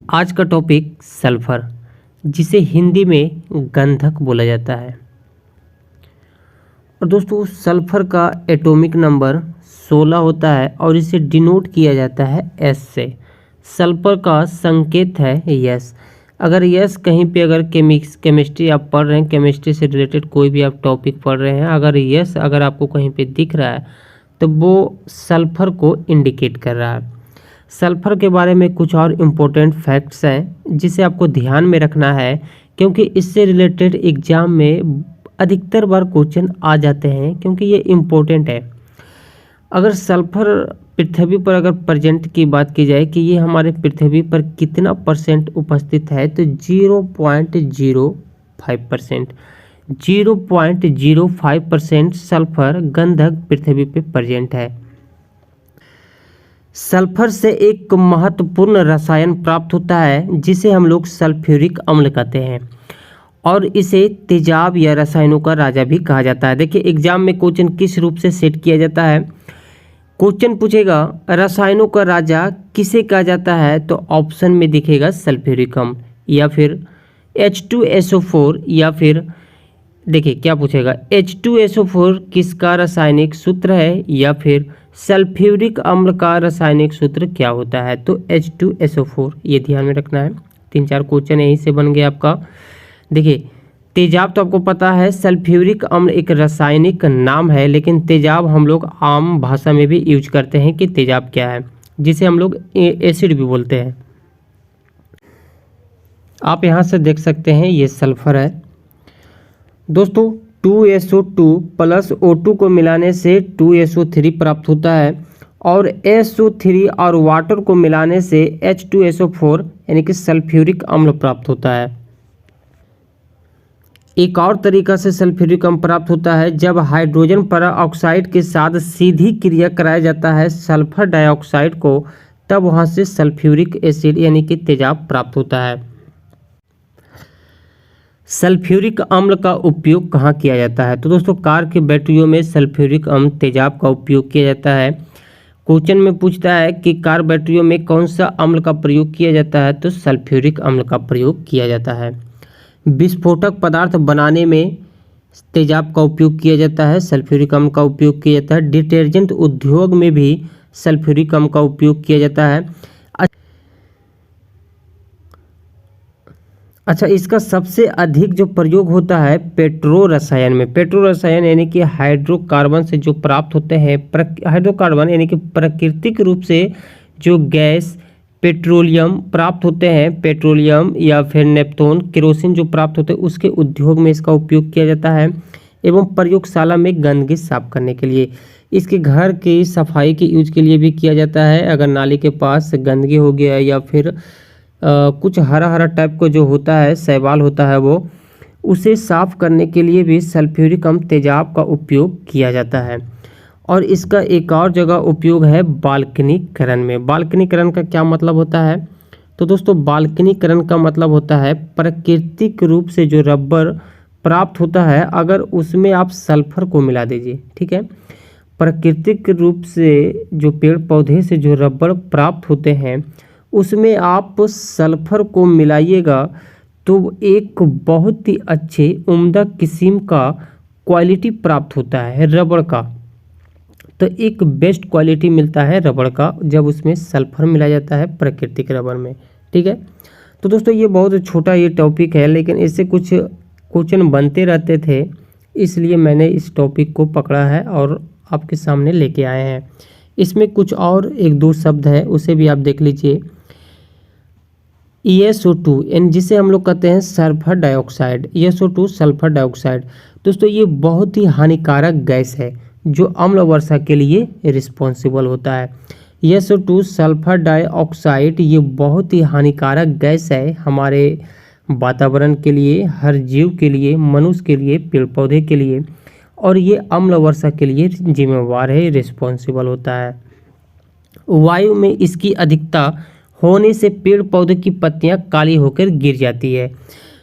आज का topic sulphur, जिसे हिंदी में गंधक बोला जाता है। और दोस्तों सल्फर का एटॉमिक नंबर 16 होता है और इसे डिनोट किया जाता है एस से। सल्फर का संकेत है यस। अगर यस कहीं पे अगर केमिस्ट्री आप पढ़ रहे हैं, केमिस्ट्री से रिलेटेड कोई भी आप टॉपिक पढ़ रहे हैं, अगर यस अगर आपको कहीं पे दिख रहा है तो वो सल्फर को इंडिकेट कर रहा है। सल्फर के बारे में कुछ और इम्पोर्टेंट फैक्ट्स हैं जिसे आपको ध्यान में रखना है, क्योंकि इससे रिलेटेड एग्जाम में अधिकतर बार क्वेश्चन आ जाते हैं, क्योंकि ये इम्पोर्टेंट है। अगर सल्फर पृथ्वी पर अगर प्रेजेंट की बात की जाए कि ये हमारे पृथ्वी पर कितना परसेंट उपस्थित है, तो 0.05%। 0.05% सल्फर गंधक पृथ्वी पे प्रेजेंट है। सल्फर से एक महत्वपूर्ण रसायन प्राप्त होता है जिसे हम लोग सल्फ्यूरिक अम्ल कहते हैं, और इसे तेजाब या रसायनों का राजा भी कहा जाता है। देखिए एग्जाम में क्वेश्चन किस रूप से सेट किया जाता है। क्वेश्चन पूछेगा रसायनों का राजा किसे कहा जाता है, तो ऑप्शन में दिखेगा सल्फ्यूरिक अम्ल या फिर H2SO4, या फिर देखिए क्या पूछेगा H2SO4 किसका रासायनिक सूत्र है, या फिर सल्फ्यूरिक अम्ल का रासायनिक सूत्र क्या होता है, तो H2SO4। ये ध्यान में रखना है। 3-4 क्वेश्चन यहीं से बन गया आपका। देखिए तेजाब तो आपको पता है, सल्फ्यूरिक अम्ल एक रासायनिक नाम है, लेकिन तेजाब हम लोग आम भाषा में भी यूज करते हैं कि तेजाब क्या है, जिसे हम लोग एसिड भी बोलते हैं। आप यहाँ से देख सकते हैं ये सल्फर है दोस्तों। 2SO2 प्लस O2 को मिलाने से 2SO3 प्राप्त होता है, और SO3 और वाटर को मिलाने से H2SO4 यानी कि सल्फ्यूरिक अम्ल प्राप्त होता है। एक और तरीका से सल्फ्यूरिक अम्ल प्राप्त होता है जब हाइड्रोजन परऑक्साइड के साथ सीधी क्रिया कराया जाता है सल्फर डाइऑक्साइड को, तब वहाँ से सल्फ्यूरिक एसिड यानी कि तेजाब प्राप्त होता है। सल्फ्यूरिक अम्ल का उपयोग कहाँ किया जाता है, तो दोस्तों कार के बैटरियों में सल्फ्यूरिक अम्ल तेजाब का उपयोग किया जाता है। क्वेश्चन में पूछता है कि कार बैटरियों में कौन सा अम्ल का प्रयोग किया जाता है, तो सल्फ्यूरिक अम्ल का प्रयोग किया जाता है। विस्फोटक पदार्थ बनाने में तेजाब का उपयोग किया जाता है, सल्फ्यूरिक अम्ल का उपयोग किया जाता है। डिटर्जेंट उद्योग में भी सल्फ्यूरिक अम्ल का उपयोग किया जाता है। अच्छा, इसका सबसे अधिक जो प्रयोग होता है पेट्रो रसायन में। पेट्रो रसायन यानी कि हाइड्रोकार्बन से जो प्राप्त होते हैं, हाइड्रोकार्बन यानी कि प्राकृतिक रूप से जो गैस पेट्रोलियम प्राप्त होते हैं, पेट्रोलियम या फिर नेप्थोन केरोसिन जो प्राप्त होते हैं, उसके उद्योग में इसका उपयोग किया जाता है। एवं प्रयोगशाला में गंदगी साफ करने के लिए, इसके घर की सफाई के यूज के लिए भी किया जाता है। अगर नाली के पास गंदगी हो गया या फिर कुछ हरा हरा टाइप का जो होता है, शैवाल होता है, वो उसे साफ करने के लिए भी सल्फ्यूरिक अम्ल तेजाब का उपयोग किया जाता है। और इसका एक और जगह उपयोग है बाल्कनीकरण में। बाल्कनीकरण का क्या मतलब होता है, तो दोस्तों बाल्कनीकरण का मतलब होता है प्राकृतिक रूप से जो रबर प्राप्त होता है, अगर उसमें आप सल्फर को मिला दीजिए, ठीक है। प्राकृतिक रूप से जो पेड़ पौधे से जो रबर प्राप्त होते हैं, उसमें आप सल्फर को मिलाइएगा तो एक बहुत ही अच्छे उम्दा किस्म का क्वालिटी प्राप्त होता है रबड़ का। तो एक बेस्ट क्वालिटी मिलता है रबड़ का जब उसमें सल्फर मिला जाता है प्राकृतिक रबड़ में, ठीक है। तो दोस्तों ये बहुत छोटा ये टॉपिक है, लेकिन इससे कुछ क्वेश्चन बनते रहते थे, इसलिए मैंने इस टॉपिक को पकड़ा है और आपके सामने लेके आए हैं। इसमें कुछ और 1-2 शब्द है, उसे भी आप देख लीजिए। ESO2 यानी जिसे हम लोग कहते हैं sulphur dioxide, ESO2 sulphur dioxide. दोस्तों ये बहुत ही हानिकारक गैस है जो अम्ल वर्षा के लिए रिस्पॉन्सिबल होता है। ESO2 सल्फर डाइऑक्साइड ये बहुत ही हानिकारक गैस है हमारे वातावरण के लिए, हर जीव के लिए, मनुष्य के लिए, पेड़ पौधे के लिए, और ये अम्ल वर्षा के लिए जिम्मेवार है, रिस्पॉन्सिबल होता है। वायु में इसकी अधिकता होने से पेड़ पौधे की पत्तियां काली होकर गिर जाती है।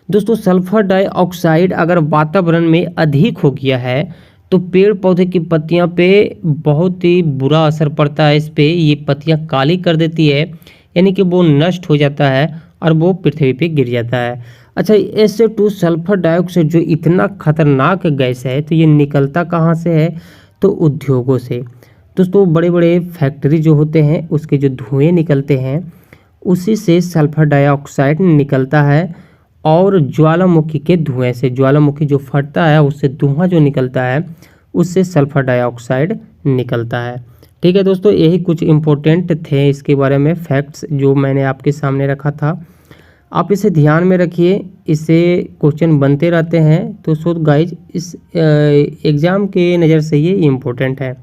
दोस्तों सल्फर डाइऑक्साइड अगर वातावरण में अधिक हो गया है तो पेड़ पौधे की पत्तियां पे बहुत ही बुरा असर पड़ता है। इस पे ये पत्तियां काली कर देती है, यानी कि वो नष्ट हो जाता है और वो पृथ्वी पे गिर जाता है। अच्छा, SO2 सल्फर डाइऑक्साइड जो इतना खतरनाक गैस है, तो ये निकलता कहाँ से है? तो उद्योगों से। दोस्तों बड़े बड़े फैक्ट्री जो होते हैं उसके जो धुएँ निकलते हैं उसी से सल्फर डाइऑक्साइड निकलता है, और ज्वालामुखी के धुएँ से, ज्वालामुखी जो फटता है उससे धुआं जो निकलता है उससे सल्फर डाइऑक्साइड निकलता है। ठीक है दोस्तों, यही कुछ इम्पोर्टेंट थे इसके बारे में फैक्ट्स जो मैंने आपके सामने रखा था। आप इसे ध्यान में रखिए, इससे क्वेश्चन बनते रहते हैं। तो सो गाइज इस एग्ज़ाम के नज़र से ये इम्पोर्टेंट है।